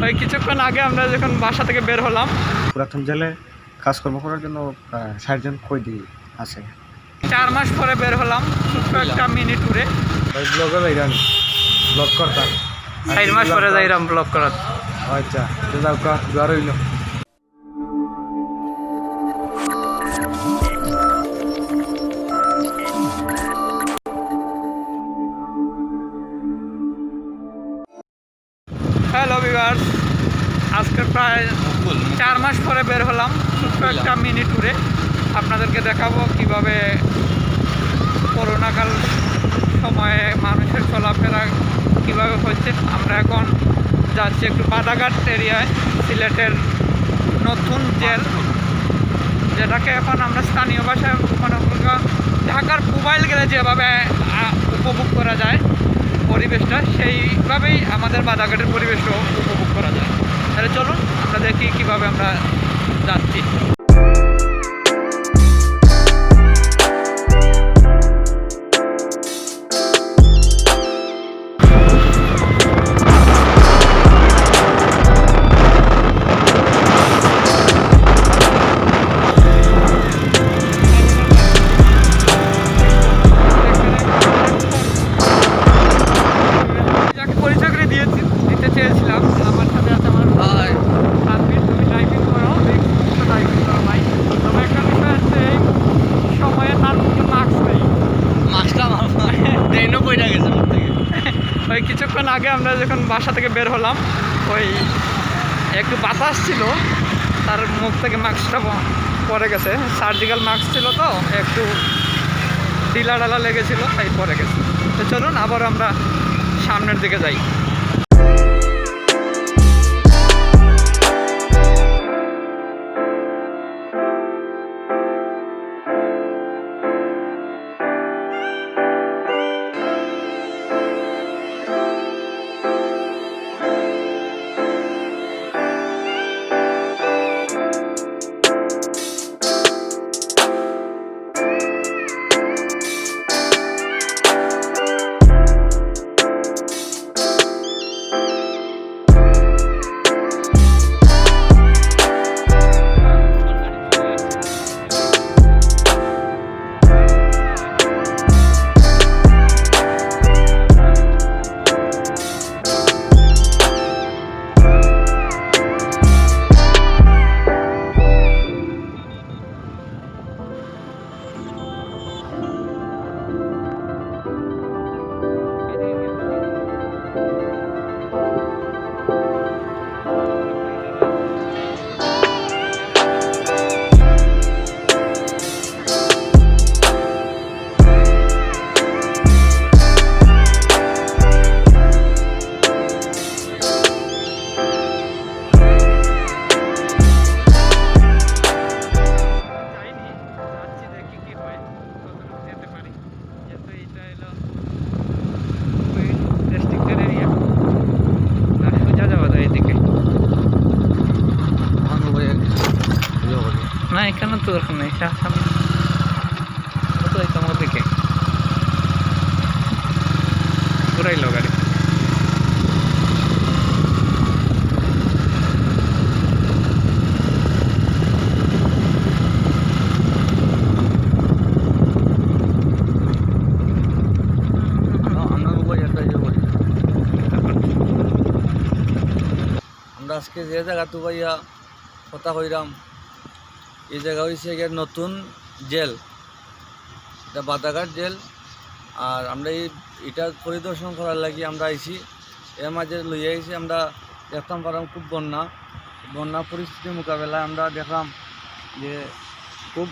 ওই কিছুক্ষণ আগে আমরা যখন বাসা থেকে বের হলাম, পুরাতন জেলে কাজকর্ম করার জন্য 60 জন কয়েদি আছে। 4 মাস পরে বের হলাম ছোট্ট একটা মিনি ট্যুরে। ব্লগে যাইরাম ব্লগ করতাম, 4 মাস পরে যাইরাম ব্লগ করার। আচ্ছা যাওকা জোয়ার হইল। হ্যালো ভিউয়ার্স, আজকে প্রায় 4 মাস পরে বের হলাম ছোট্ট একটা মিনি ট্যুরে। আপনাদেরকে দেখাবো কিভাবে করোনাকাল সময়ে মানুষের চলাফেরা কিভাবে হচ্ছে। আমরা এখন যাচ্ছি একটু বাদাঘাট এরিয়ায়, সিলেটের নতুন জেল, যেটাকে এখন আমরা স্থানীয় ভাষায় মনে করি ঢাকার মোবাইল গেলে যেভাবে উপভোগ করা যায় পরিবেশটা, সেইভাবেই আমাদের বাদাঘাটের পরিবেশও উপভোগ করা যায়। তাহলে চলুন আমরা দেখি কীভাবে আমরা যাচ্ছি। ওই কিছুক্ষণ আগে আমরা যখন বাসা থেকে বের হলাম, ওই একটু বাতাস ছিল, তার মুখ থেকে মাস্কটা পরে গেছে। সার্জিক্যাল মাস্ক ছিল তো একটু ঢিলা ঢালা লেগেছিল, তাই পরে গেছে। তো চলুন আবার আমরা সামনের দিকে যাই। না এখানে তো ওরকম নেই, তোমার দিকে ঘুরাইল গাড়ি। আমরা আজকে যে জায়গা তো ভাইয়া কথা কইরাম, এই জায়গা হয়েছে গিয়ে নতুন জেল, এটা বাদাঘাট জেল। আর আমরা এটা পরিদর্শন করার লাগি আমরা আইছি। এর মাঝে লইয়া আইছি আমরা দেখতাম পারাম খুব বন্যা পরিস্থিতির মোকাবেলায় আমরা দেখলাম যে খুব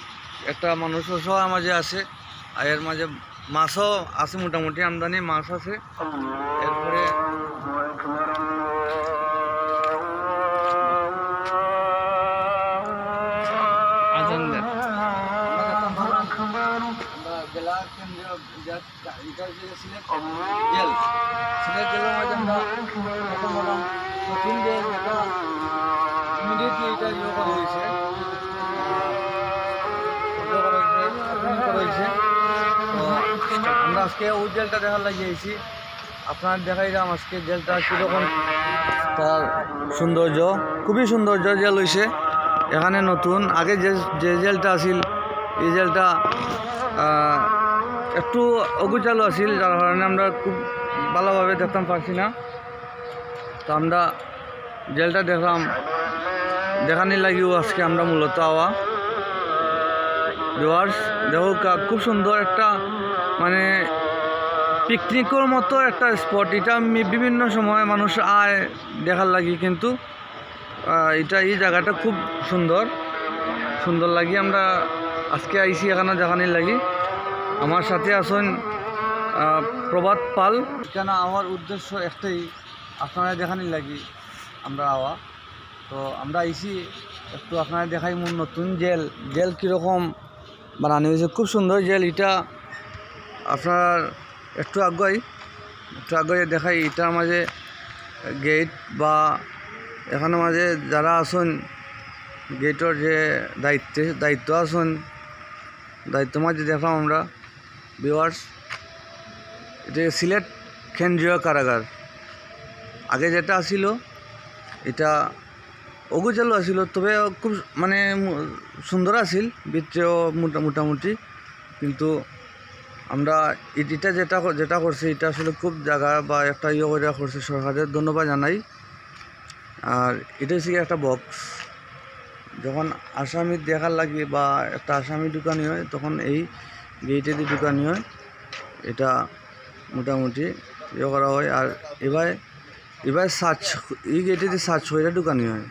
একটা মানুষ অসহায় মাঝে আছে। আর এর মাঝে মাছও আছে, মোটামুটি আমদানি মাছ আছে। এরপরে জেলা কেন্দ্রীয় জেল, সিলেট জেলের মাঝে আমরা নতুন জেল, এটা ইমিডিয়েটলি এটা ইয়ে করা হয়েছে, তো আমরা আজকে ওই জেলটা দেখার লাগিয়েছি। আপনার দেখাইলাম আজকে জেলটা কীরকম তার সৌন্দর্য, খুবই সৌন্দর্য জেল হয়েছে এখানে নতুন। আগে যে জেলটা আছিল এই জেলটা একটু অগুচালু আছিল, যার কারণে আমরা খুব ভালোভাবে দেখতাম পারছি না। তো আমরা জেলটা দেখলাম, দেখানির লাগিও আজকে আমরা মূলত আওয়া ভিউয়ার্স দেখো খুব সুন্দর একটা মানে পিকনিকের মতো একটা স্পট। এটা বিভিন্ন সময় মানুষ আয় দেখার লাগি, কিন্তু এই জায়গাটা খুব সুন্দর লাগি। আমরা আজকে আইসি এখানে দেখানির লাগি। আমার সাথে আছেন প্রভাত পাল। এখানে আমার উদ্দেশ্য একটাই, আপনারা দেখানির লাগি আমরা আওয়া। তো আমরা আইসি একটু আপনারা দেখাই মূল নতুন জেল কীরকম বানানো হয়েছে। খুব সুন্দর জেল এটা। আপনার একটু আগে দেখাই এটার মাঝে গেট বা এখানে মাঝে যারা আছেন গেটের যে দায়িত্ব আছেন, দায়িত্ব মাঝে দেখলাম আমরা ভিউয়ার্স। এটা সিলেট কেন্দ্রীয় কারাগার। আগে যেটা আছিল এটা অগুচালু আছিল, তবে খুব মানে সুন্দর আছিল ভিতরেও মোটামুটি। কিন্তু আমরা এটা যেটা করছি এটা আসলে খুব জায়গা বা একটা করে করছে সরকারের, ধন্যবাদ জানাই। আর এটা হচ্ছে একটা বক্স, যখন আসামি দেখার লাগে বা একটা আসামি ঢুকানি হয় তখন এই গেটে দিয়ে ঢুকানি হয়। এটা মোটামুটি করা হয়। আর এবার সার্চ এই গেটে দিয়ে সার্চ করে ঢুকানি হয়,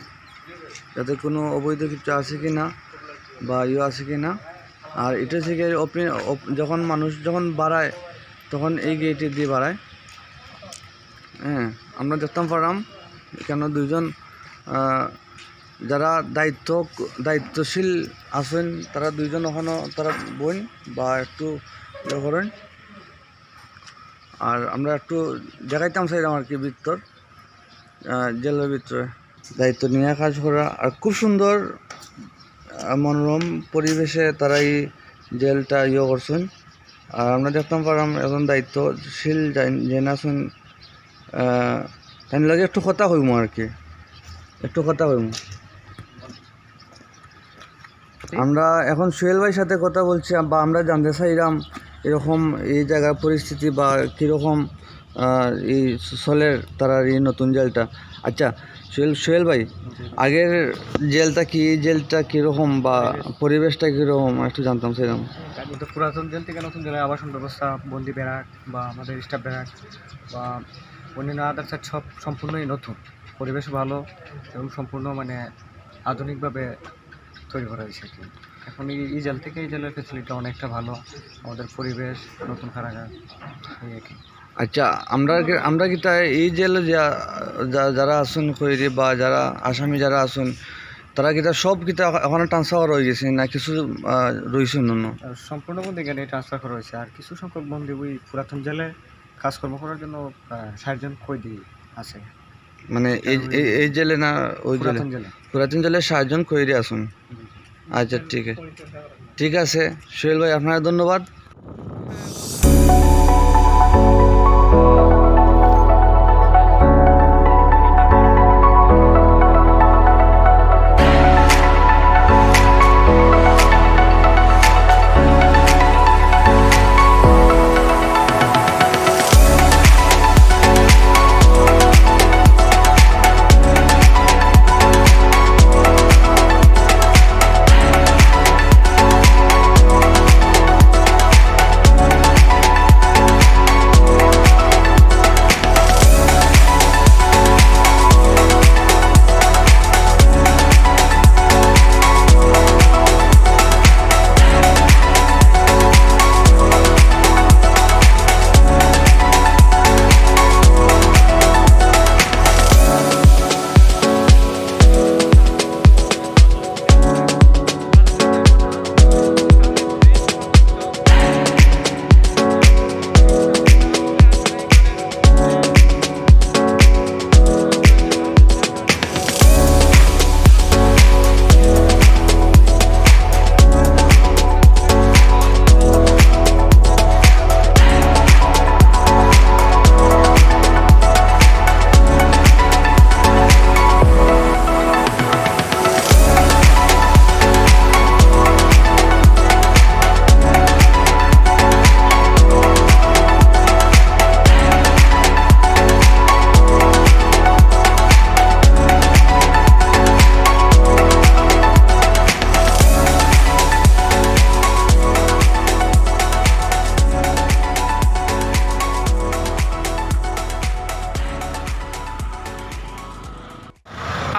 যাতে কোনো অবৈধ কিছু আছে কি না বা আছে কি না। আর এটা থেকে যখন মানুষ বাড়ায় তখন এই গেটে দিয়ে বাড়ায়। হ্যাঁ, আমরা দেখতাম পারলাম কেন দুইজন যারা দায়িত্বশীল আছেন তারা দুইজন ওখানে তারা বোন বা একটু করেন। আর আমরা একটু দেখাইতাম চাইলাম আর কি ভিতর জেলের ভিতরে দায়িত্ব নিয়ে কাজ করা। আর খুব সুন্দর মনোরম পরিবেশে তারা এই জেলটা করছেন। আর আমরা দেখতাম পারলাম এখন দায়িত্বশীল জেন আছেন, তাই লাগে একটু কথা হইম আর কি, আমরা এখন সোহেল ভাইয়ের সাথে কথা বলছি বা আমরা জানতে চাইলাম এরকম এই জায়গার পরিস্থিতি বা কীরকম এই চলের তারা এই নতুন জেলটা। আচ্ছা সোহেল ভাই, আগের জেলটা কি, এই জেলটা কীরকম বা পরিবেশটা কীরকম একটু জানতাম চাইলাম। পুরাতন জেল থেকে নতুন জেলায় আবাসন ব্যবস্থা, বন্দি ব্যারাক বা আমাদের স্টাফ ব্যারাক বা অন্যান্য আদার্স সব সম্পূর্ণই নতুন, পরিবেশ ভালো এবং সম্পূর্ণ মানে আধুনিকভাবে তৈরি করা হয়েছে আর কি। এখন এই জেল থেকে এই জেলের ফেসিলিটি অনেকটা ভালো, আমাদের পরিবেশ নতুন কারাগার এই আর কি। আচ্ছা আমরা কি তাই এই জেলে যারা আসুন খৈরি বা যারা আসামি যারা আসুন তারা কিতা সব কিতা ওখানে ট্রান্সফার হয়ে গেছে না কিছু রয়েছে অন্য? সম্পূর্ণ বন্দি এখানে ট্রান্সফার করা হয়েছে। আর কিছু সংখ্যক বন্দি ওই পুরাতন জেলে কাজকর্ম করার জন্য 60 জন কয়েদি আছে। মানে এই জেলে না ওই পুরাতন জেলে 60 জন কয়েদি আসুন। আচ্ছা ঠিক আছে সোহেল ভাই, আপনার ধন্যবাদ।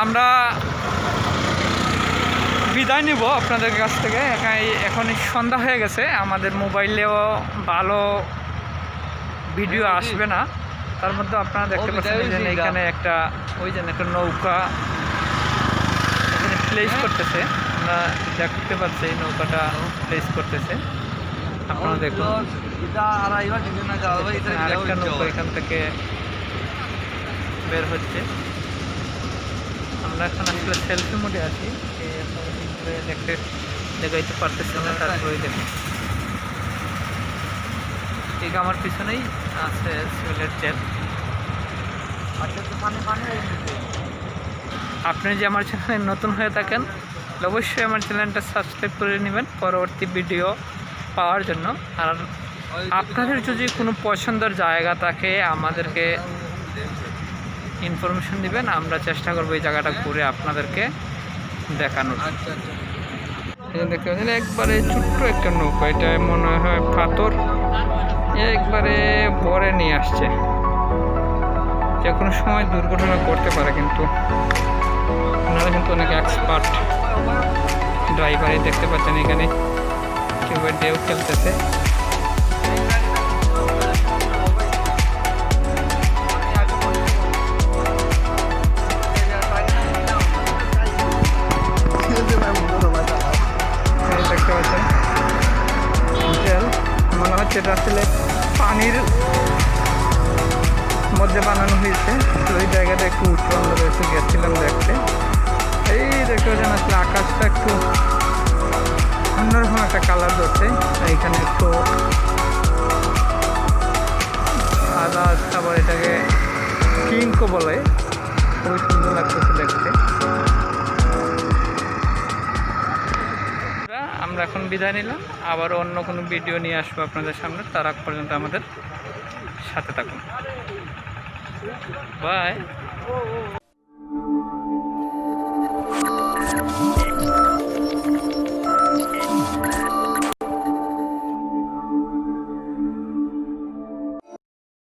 আমরা বিদায় নিব আপনাদের কাছ থেকে। এখন সন্ধ্যা হয়ে গেছে, আমাদের মোবাইলেও ভালো ভিডিও আসবে না। তার মধ্যে আপনারা দেখতে পাচ্ছেন এখানে একটা একটা নৌকা এখানে প্লেস করতেছে। আমরা দেখতে পাচ্ছি এই নৌকাটা প্লেস করতেছে। আপনারা দেখুন আরেকটা নৌকা এখান থেকে বের হচ্ছে। আমরা এখন আসলে সেলফি মোডে আছি, দেখতে দেখাইতে পারতেছি না। তারপরে দেখুন ঠিক আমার পিছনেই আছে সিলেট জেল। আপনি যে আমার চ্যানেলে নতুন হয়ে থাকেন অবশ্যই আমার চ্যানেলটা সাবস্ক্রাইব করে নেবেন পরবর্তী ভিডিও পাওয়ার জন্য। আর আপনাদের যদি কোনো পছন্দের জায়গা থাকে আমাদেরকে ইনফরমেশন দিবেন, আমরা চেষ্টা করবো এই জায়গাটা ঘুরে আপনাদেরকে দেখানোর। দেখতে পাচ্ছেন একবারে ছোট্ট একটা নৌকা, এটা মনে হয় পাথর একবারে ভরে নিয়ে আসছে। যে কোনো সময় দুর্ঘটনা করতে পারে, কিন্তু ওনারা কিন্তু অনেক এক্সপার্ট ড্রাইভারই। দেখতে পাচ্ছেন এখানে কেউ ঢেউ খেলতেছে। দেখতে পাচ্ছেন জেল, মনে হচ্ছে এটা আসলে পানির মধ্যে বানানো হয়েছে। তো ওই জায়গাটা একটু উঁচু, আমরা একটু গেছিলাম দেখতে। এই দেখতে পাচ্ছেন আসলে আকাশটা একটু অন্যরকম একটা কালার ধরছে। এইখানে একটু সাদা, আবার এটাকে পিঙ্কও বলে, খুবই সুন্দর লাগতেছে দেখতে। আমরা এখন বিদায় নিলাম, আবার অন্য কোনো ভিডিও নিয়ে আসবো আপনাদের সামনে। তার আগ পর্যন্ত আমাদের সাথে থাকুন। বাই।